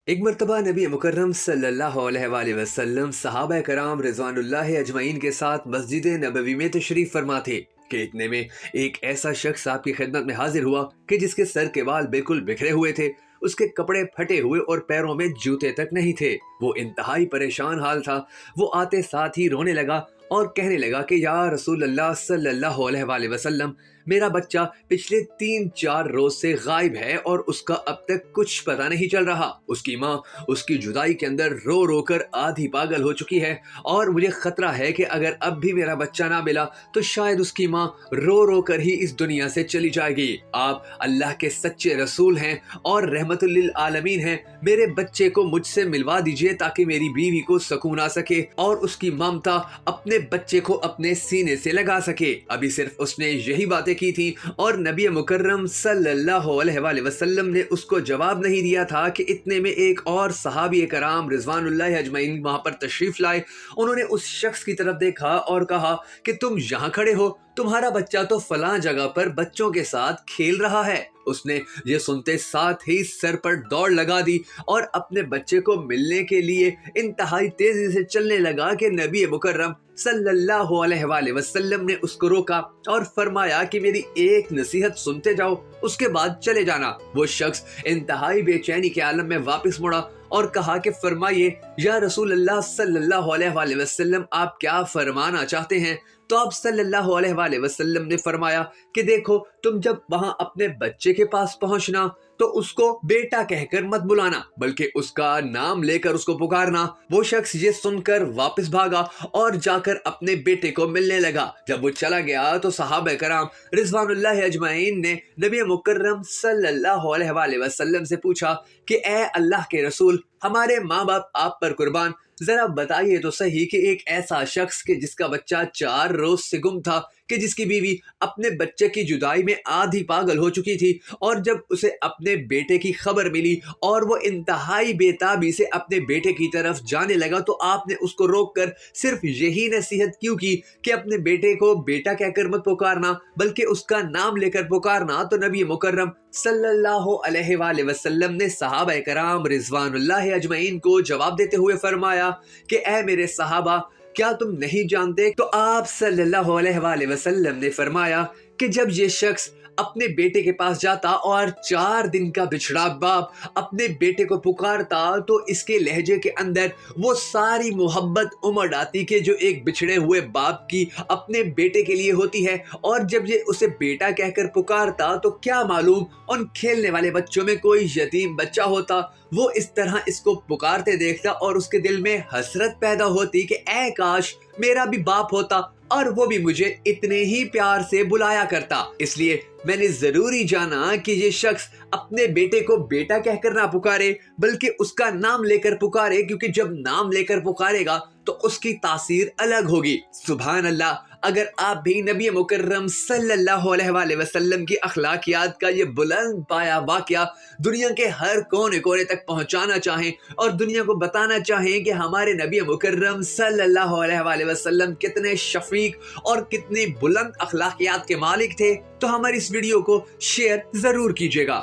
ایک مرتبہ نبی مکرم صلی اللہ علیہ وآلہ وسلم صحابہ کرام رضوان اللہ اجمعین کے ساتھ مسجد نبوی میں تشریف فرما تھے کہ اتنے میں ایک ایسا شخص آپ کی خدمت میں حاضر ہوا کہ جس کے سر کے بال بالکل بکھرے ہوئے تھے، اس کے کپڑے پھٹے ہوئے اور پیروں میں جوتے تک نہیں تھے۔ وہ انتہائی پریشان حال تھا۔ وہ آتے ساتھ ہی رونے لگا اور کہنے لگا کہ یا رسول اللہ صلی اللہ علیہ وآلہ وسلم، میرا بچہ پچھلے 3-4 روز سے غائب ہے اور اس کا اب تک کچھ پتہ نہیں چل رہا۔ اس کی ماں اس کی جدائی کے اندر رو رو کر آدھی پاگل ہو چکی ہے اور مجھے خطرہ ہے کہ اگر اب بھی میرا بچہ نہ ملا تو شاید اس کی ماں رو رو کر ہی اس دنیا سے چلی جائے گی۔ آپ اللہ کے سچے رسول ہیں اور رحمت للعالمین ہیں، میرے بچے کو مجھ سے ملوا دیجئے تاکہ میری بیوی کو سکون آ سکے اور اس کی ممتا اپنے بچے کو اپنے سینے سے لگا سکے۔ ابھی صرف اس نے یہی باتیں کی تھی اور نبی مکرم صلی اللہ علیہ وآلہ وسلم نے اس کو جواب نہیں دیا تھا کہ اتنے میں ایک اور صحابی کرام رضوان اللہ اجمعین وہاں پر تشریف لائے۔ انہوں نے اس شخص کی طرف دیکھا اور کہا کہ تم یہاں کھڑے ہو، تمہارا بچہ تو فلاں جگہ پر بچوں کے ساتھ کھیل رہا ہے۔ اس نے یہ سنتے ساتھ ہی سر پر دوڑ لگا دی اور اپنے بچے کو ملنے کے لیے انتہائی تیزی سے چلنے لگا کہ نبی مکرم صلی اللہ علیہ وآلہ وسلم نے اس کو روکا اور فرمایا کہ میری ایک نصیحت سنتے جاؤ، اس کے بعد چلے جانا۔ وہ شخص انتہائی بے چینی کے عالم میں واپس مڑا اور کہا کہ فرمائیے یا رسول اللہ صلی اللہ علیہ وآلہ وسلم، آپ کیا فرمانا چاہتے ہیں؟ تو آپ صلی اللہ علیہ وآلہ وسلم نے فرمایا کہ دیکھو، تم جب وہاں اپنے بچے کے پاس پہنچنا تو اس کو بیٹا کہہ کر مت بلانا بلکہ اس کا نام لے کر اس کو پکارنا۔ وہ شخص یہ سن کر واپس بھاگا اور جا کر اپنے بیٹے کو ملنے لگا۔ جب وہ چلا گیا تو صحابہ کرام رضوان اللہ اجمعین نے نبی مکرم صلی اللہ علیہ وآلہ وسلم سے پوچھا کہ اے اللہ کے رسول، ہمارے ماں باپ آپ پر قربان، ذرا بتائیے تو صحیح کہ ایک ایسا شخص کہ جس کا بچہ 4 روز سے گم تھا، کہ جس کی بیوی اپنے بچے کی جدائی میں آدھی پاگل ہو چکی تھی، اور جب اسے اپنے بیٹے کی خبر ملی اور وہ انتہائی بے تابی سے اپنے بیٹے کی طرف جانے لگا تو آپ نے اس کو روک کر صرف یہی نصیحت کیوں کی کہ اپنے بیٹے کو بیٹا کہہ کر مت پکارنا بلکہ اس کا نام لے کر پکارنا؟ تو نبی مکرم صلی اللہ علیہ وآلہ وسلم نے صحابہ کرام رضوان اللہ اجمعین کو جواب دیتے ہوئے فرمایا کہ اے میرے صحابہ، کیا تم نہیں جانتے؟ تو آپ صلی اللہ علیہ وآلہ وسلم نے فرمایا کہ جب یہ شخص اپنے بیٹے کے پاس جاتا اور 4 دن کا بچھڑا باپ اپنے بیٹے کو پکارتا تو اس کے لہجے کے اندر وہ ساری محبت امڑ آتی کہ جو ایک بچھڑے ہوئے باپ کی اپنے بیٹے کے لیے ہوتی ہے، اور جب یہ اسے بیٹا کہہ کر پکارتا تو کیا معلوم ان کھیلنے والے بچوں میں کوئی یتیم بچہ ہوتا۔ وہ اس طرح اس کو پکارتے دیکھتا اور اس کے دل میں حسرت پیدا ہوتی کہ اے کاش میرا بھی باپ ہوتا اور وہ بھی مجھے اتنے ہی پیار سے بلایا کرتا۔ اس لیے میں نے ضروری جانا کہ یہ شخص اپنے بیٹے کو بیٹا کہہ کر نہ پکارے بلکہ اس کا نام لے کر پکارے، کیونکہ جب نام لے کر پکارے گا تو اس کی تاثیر الگ ہوگی۔ سبحان اللہ! اگر آپ بھی نبی مکرم صلی اللہ علیہ وآلہ وسلم کی اخلاقیات کا یہ بلند پایا واقعہ دنیا کے ہر کونے کونے تک پہنچانا چاہیں اور دنیا کو بتانا چاہیں کہ ہمارے نبی مکرم صلی اللہ علیہ وآلہ وسلم کتنے شفیق اور کتنی بلند اخلاقیات کے مالک تھے، تو ہماری اس ویڈیو کو شیئر ضرور کیجیے گا۔